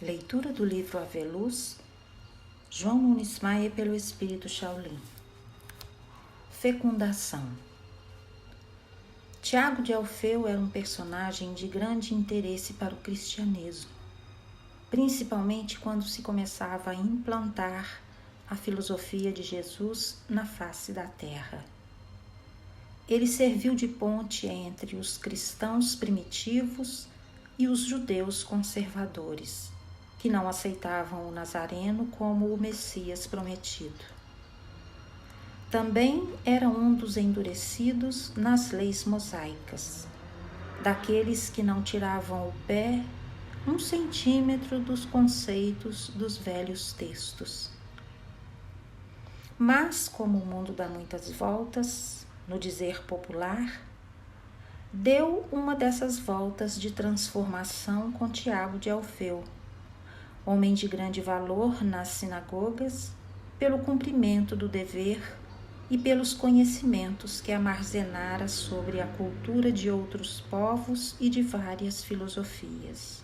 Leitura do livro Aveluz, João Nunes Maia pelo Espírito Shaolin. Fecundação. Tiago de Alfeu era um personagem de grande interesse para o cristianismo, principalmente quando se começava a implantar a filosofia de Jesus na face da terra. Ele serviu de ponte entre os cristãos primitivos e os judeus conservadores, que não aceitavam o Nazareno como o Messias prometido. Também era um dos endurecidos nas leis mosaicas, daqueles que não tiravam o pé 1 centímetro dos conceitos dos velhos textos. Mas, como o mundo dá muitas voltas, no dizer popular, deu uma dessas voltas de transformação com Tiago de Alfeu, homem de grande valor nas sinagogas, pelo cumprimento do dever e pelos conhecimentos que armazenara sobre a cultura de outros povos e de várias filosofias.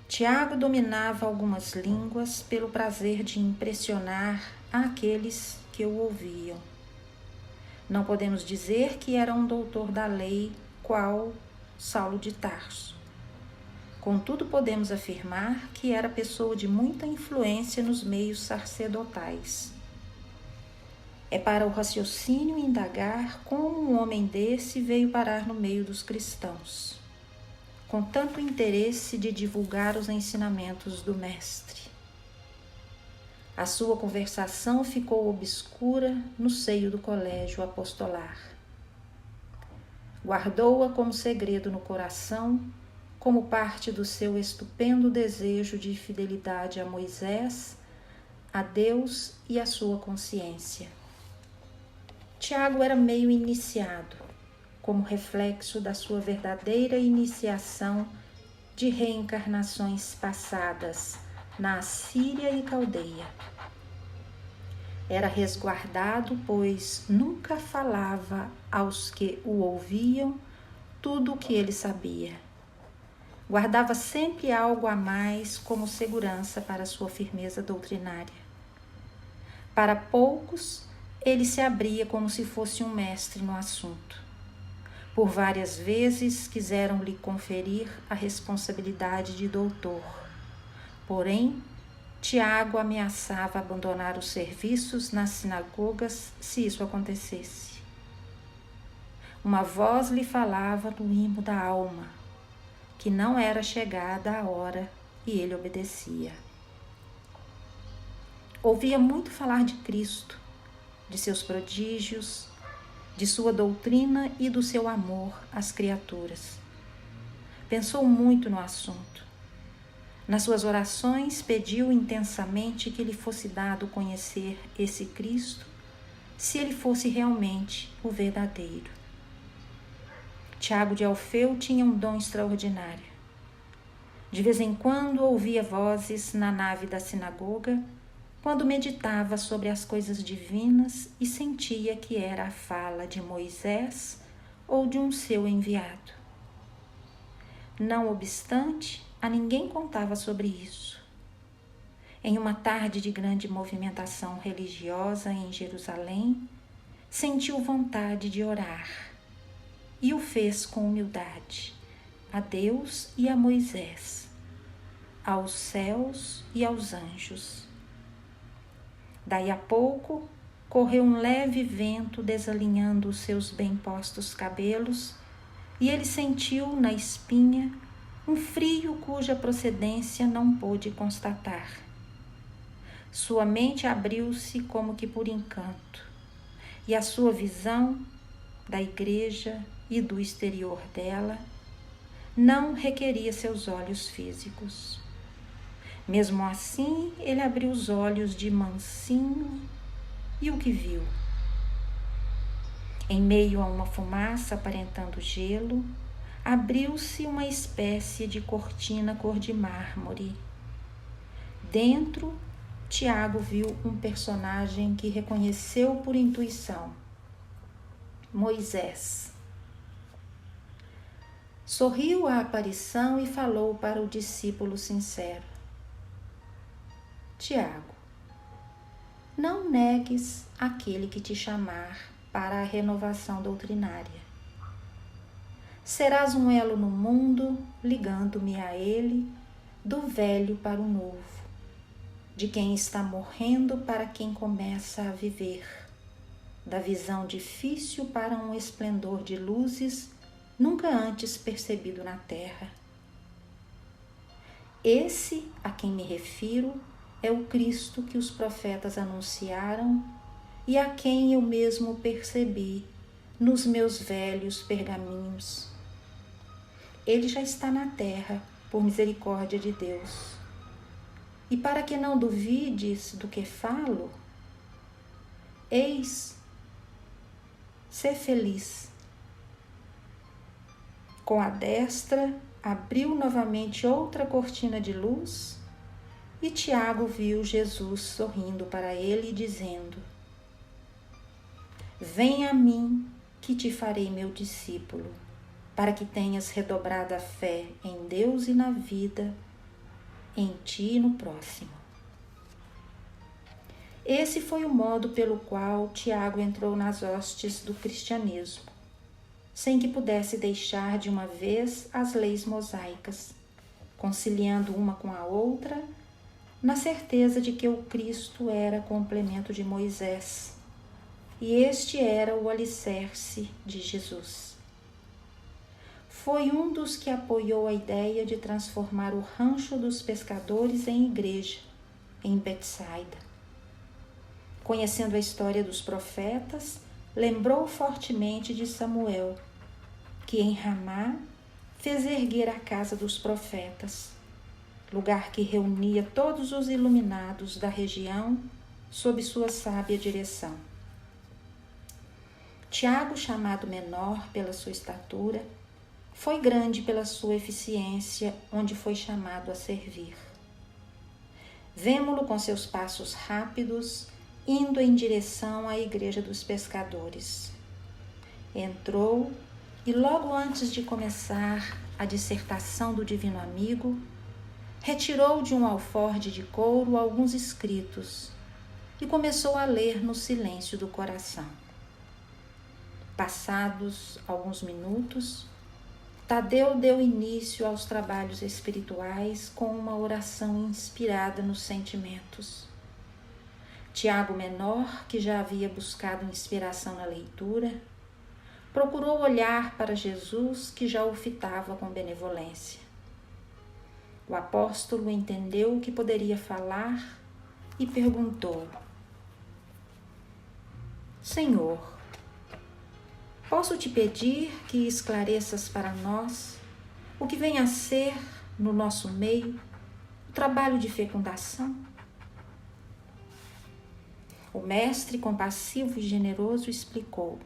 Tiago dominava algumas línguas pelo prazer de impressionar aqueles que o ouviam. Não podemos dizer que era um doutor da lei, qual Saulo de Tarso. Contudo, podemos afirmar que era pessoa de muita influência nos meios sacerdotais. É para o raciocínio indagar como um homem desse veio parar no meio dos cristãos, com tanto interesse de divulgar os ensinamentos do Mestre. A sua conversação ficou obscura no seio do colégio apostolar. Guardou-a como segredo no coração, como parte do seu estupendo desejo de fidelidade a Moisés, a Deus e à sua consciência. Tiago era meio iniciado, como reflexo da sua verdadeira iniciação de reencarnações passadas na Assíria e Caldeia. Era resguardado, pois nunca falava aos que o ouviam tudo o que ele sabia. Guardava sempre algo a mais como segurança para sua firmeza doutrinária. Para poucos, ele se abria como se fosse um mestre no assunto. Por várias vezes quiseram lhe conferir a responsabilidade de doutor. Porém, Tiago ameaçava abandonar os serviços nas sinagogas se isso acontecesse. Uma voz lhe falava no imo da alma, que não era chegada a hora, e ele obedecia. Ouvia muito falar de Cristo, de seus prodígios, de sua doutrina e do seu amor às criaturas. Pensou muito no assunto. Nas suas orações, pediu intensamente que lhe fosse dado conhecer esse Cristo, se ele fosse realmente o verdadeiro. Tiago de Alfeu tinha um dom extraordinário. De vez em quando ouvia vozes na nave da sinagoga, quando meditava sobre as coisas divinas e sentia que era a fala de Moisés ou de um seu enviado. Não obstante, a ninguém contava sobre isso. Em uma tarde de grande movimentação religiosa em Jerusalém, sentiu vontade de orar e o fez com humildade, a Deus e a Moisés, aos céus e aos anjos. Daí a pouco, correu um leve vento desalinhando os seus bem postos cabelos e ele sentiu na espinha um frio cuja procedência não pôde constatar. Sua mente abriu-se como que por encanto, e a sua visão da igreja e do exterior dela não requeria seus olhos físicos. Mesmo assim, ele abriu os olhos de mansinho e o que viu? Em meio a uma fumaça aparentando gelo, abriu-se uma espécie de cortina cor de mármore. Dentro, Tiago viu um personagem que reconheceu por intuição: Moisés. Sorriu à aparição e falou para o discípulo sincero: Tiago, não negues aquele que te chamar para a renovação doutrinária. Serás um elo no mundo, ligando-me a ele, do velho para o novo, de quem está morrendo para quem começa a viver, da visão difícil para um esplendor de luzes nunca antes percebido na terra. Esse a quem me refiro é o Cristo que os profetas anunciaram e a quem eu mesmo percebi nos meus velhos pergaminhos. Ele já está na terra, por misericórdia de Deus. E para que não duvides do que falo, eis, sê feliz. Com a destra, abriu novamente outra cortina de luz e Tiago viu Jesus sorrindo para ele e dizendo: Vem a mim, que te farei meu discípulo, para que tenhas redobrado a fé em Deus e na vida, em ti e no próximo. Esse foi o modo pelo qual Tiago entrou nas hostes do cristianismo, sem que pudesse deixar de uma vez as leis mosaicas, conciliando uma com a outra, na certeza de que o Cristo era complemento de Moisés, e este era o alicerce de Jesus. Foi um dos que apoiou a ideia de transformar o rancho dos pescadores em igreja, em Betsaida. Conhecendo a história dos profetas, lembrou fortemente de Samuel, que em Ramá fez erguer a casa dos profetas, lugar que reunia todos os iluminados da região sob sua sábia direção. Tiago, chamado menor pela sua estatura, foi grande pela sua eficiência, onde foi chamado a servir. Vemo-lo com seus passos rápidos, indo em direção à igreja dos pescadores. Entrou e logo antes de começar a dissertação do divino amigo, retirou de um alforje de couro alguns escritos e começou a ler no silêncio do coração. Passados alguns minutos, Tadeu deu início aos trabalhos espirituais com uma oração inspirada nos sentimentos. Tiago menor, que já havia buscado inspiração na leitura, procurou olhar para Jesus, que já o fitava com benevolência. O apóstolo entendeu que poderia falar e perguntou: Senhor, posso te pedir que esclareças para nós o que vem a ser, no nosso meio, o trabalho de fecundação? O mestre, compassivo e generoso, explicou: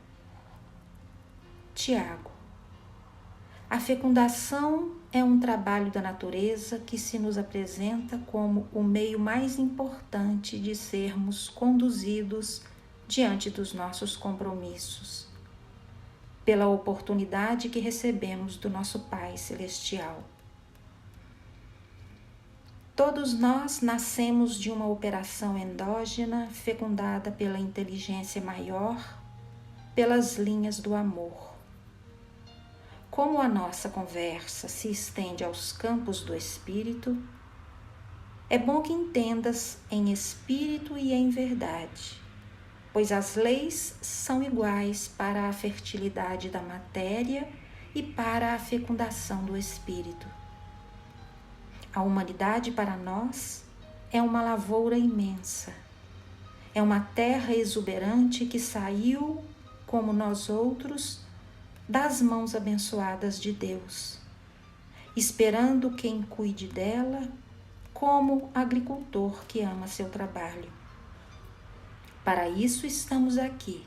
Tiago, a fecundação é um trabalho da natureza que se nos apresenta como o meio mais importante de sermos conduzidos diante dos nossos compromissos, pela oportunidade que recebemos do nosso Pai Celestial. Todos nós nascemos de uma operação endógena fecundada pela inteligência maior, pelas linhas do amor. Como a nossa conversa se estende aos campos do espírito, é bom que entendas em espírito e em verdade, pois as leis são iguais para a fertilidade da matéria e para a fecundação do espírito. A humanidade para nós é uma lavoura imensa, é uma terra exuberante que saiu, como nós outros, das mãos abençoadas de Deus, esperando quem cuide dela, como agricultor que ama seu trabalho. Para isso estamos aqui.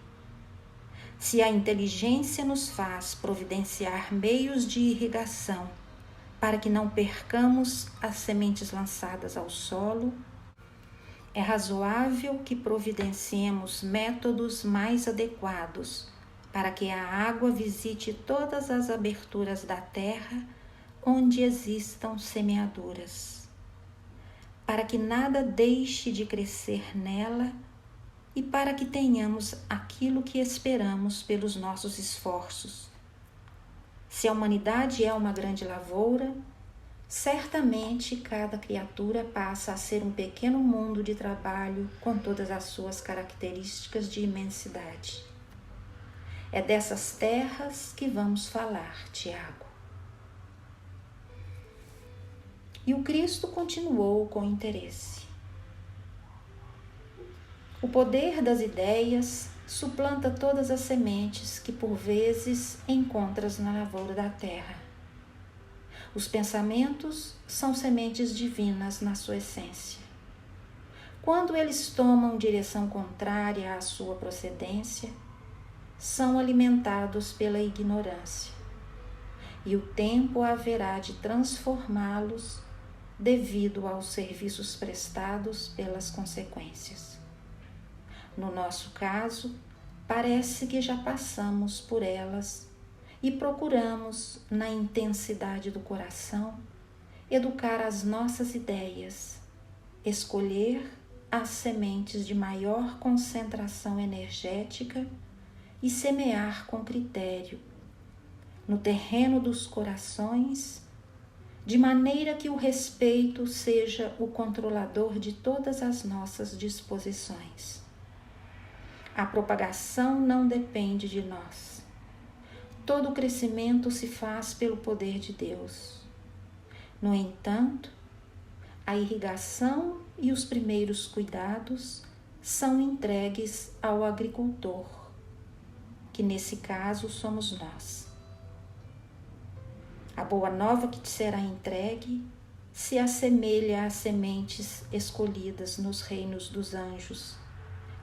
Se a inteligência nos faz providenciar meios de irrigação para que não percamos as sementes lançadas ao solo, é razoável que providenciemos métodos mais adequados para que a água visite todas as aberturas da terra onde existam semeaduras, para que nada deixe de crescer nela e para que tenhamos aquilo que esperamos pelos nossos esforços. Se a humanidade é uma grande lavoura, certamente cada criatura passa a ser um pequeno mundo de trabalho com todas as suas características de imensidade. É dessas terras que vamos falar, Tiago. E o Cristo continuou com interesse. O poder das ideias suplanta todas as sementes que por vezes encontras na lavoura da terra. Os pensamentos são sementes divinas na sua essência. Quando eles tomam direção contrária à sua procedência, são alimentados pela ignorância, e o tempo haverá de transformá-los devido aos serviços prestados pelas consequências. No nosso caso, parece que já passamos por elas e procuramos, na intensidade do coração, educar as nossas ideias, escolher as sementes de maior concentração energética e semear com critério no terreno dos corações, de maneira que o respeito seja o controlador de todas as nossas disposições. A propagação não depende de nós. Todo o crescimento se faz pelo poder de Deus. No entanto, a irrigação e os primeiros cuidados são entregues ao agricultor, que nesse caso somos nós. A boa nova que te será entregue se assemelha às sementes escolhidas nos reinos dos anjos,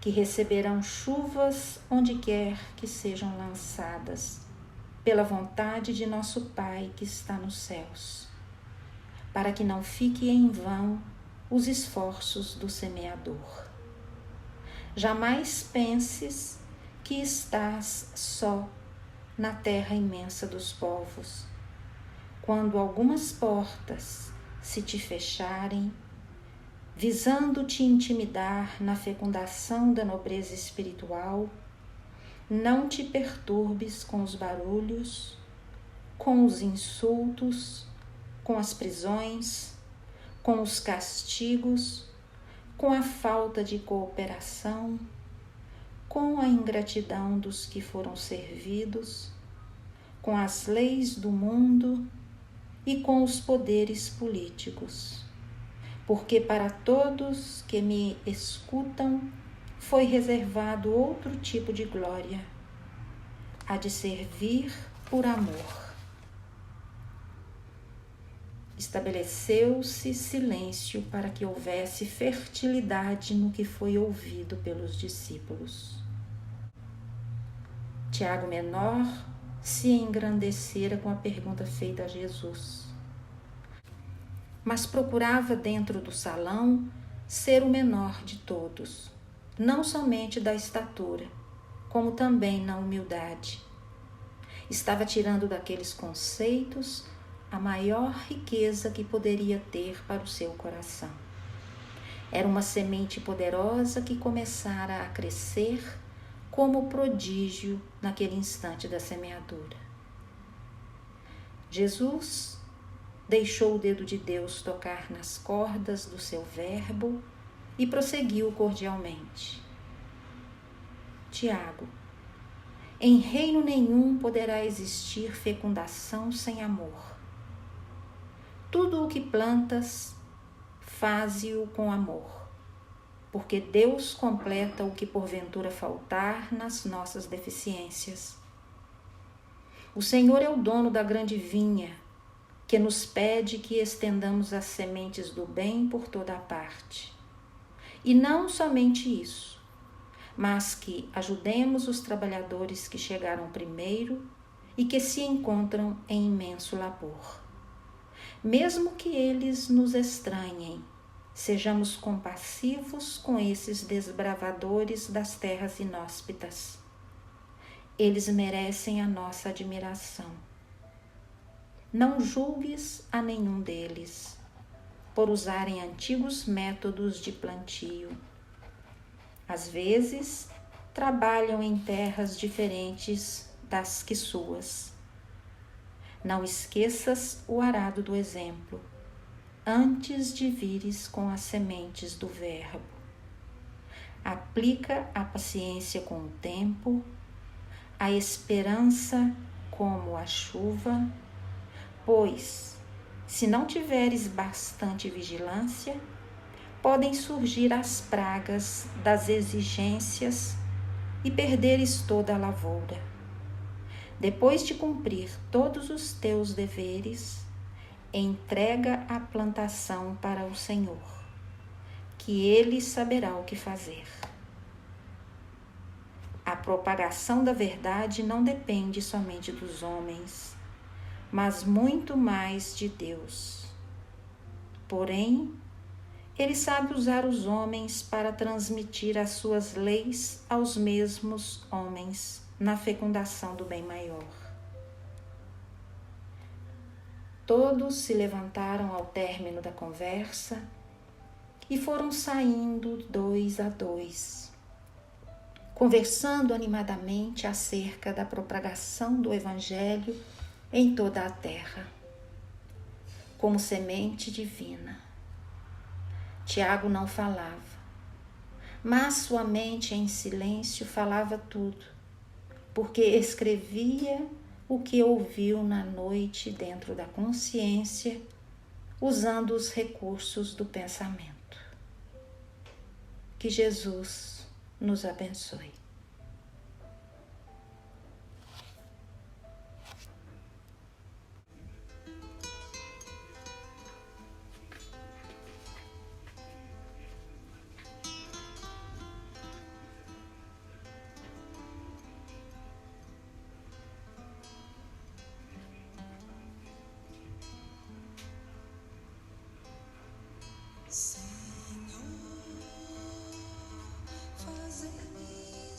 que receberão chuvas onde quer que sejam lançadas, pela vontade de nosso Pai que está nos céus, para que não fique em vão os esforços do semeador. Jamais penses que estás só na terra imensa dos povos. Quando algumas portas se te fecharem, visando te intimidar na fecundação da nobreza espiritual, não te perturbes com os barulhos, com os insultos, com as prisões, com os castigos, com a falta de cooperação, com a ingratidão dos que foram servidos, com as leis do mundo e com os poderes políticos. Porque para todos que me escutam foi reservado outro tipo de glória, a de servir por amor. Estabeleceu-se silêncio para que houvesse fertilidade no que foi ouvido pelos discípulos. Tiago Menor se engrandecera com a pergunta feita a Jesus, mas procurava dentro do salão ser o menor de todos, não somente da estatura, como também na humildade. Estava tirando daqueles conceitos a maior riqueza que poderia ter para o seu coração. Era uma semente poderosa que começara a crescer como prodígio naquele instante da semeadura. Jesus deixou o dedo de Deus tocar nas cordas do seu verbo e prosseguiu cordialmente. Tiago, em reino nenhum poderá existir fecundação sem amor. Tudo o que plantas, faze-o com amor, porque Deus completa o que porventura faltar nas nossas deficiências. O Senhor é o dono da grande vinha, que nos pede que estendamos as sementes do bem por toda a parte. E não somente isso, mas que ajudemos os trabalhadores que chegaram primeiro e que se encontram em imenso labor. Mesmo que eles nos estranhem, sejamos compassivos com esses desbravadores das terras inóspitas. Eles merecem a nossa admiração. Não julgues a nenhum deles por usarem antigos métodos de plantio. Às vezes, trabalham em terras diferentes das que suas. Não esqueças o arado do exemplo, antes de vires com as sementes do verbo. Aplica a paciência com o tempo, a esperança como a chuva, pois, se não tiveres bastante vigilância, podem surgir as pragas das exigências e perderes toda a lavoura. Depois de cumprir todos os teus deveres, entrega a plantação para o Senhor, que Ele saberá o que fazer. A propagação da verdade não depende somente dos homens, mas muito mais de Deus. Porém, Ele sabe usar os homens para transmitir as suas leis aos mesmos homens na fecundação do bem maior. Todos se levantaram ao término da conversa e foram saindo 2 a 2, conversando animadamente acerca da propagação do Evangelho em toda a terra, como semente divina. Tiago não falava, mas sua mente em silêncio falava tudo, porque escrevia o que ouviu na noite dentro da consciência, usando os recursos do pensamento. Que Jesus nos abençoe. Senhor, fazer-me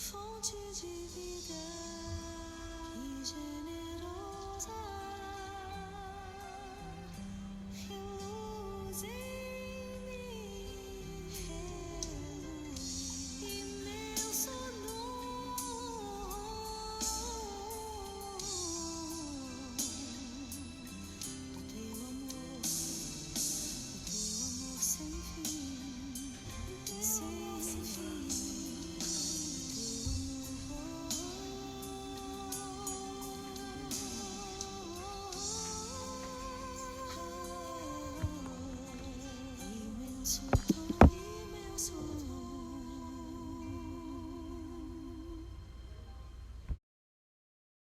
Fonte de vida, que generosa.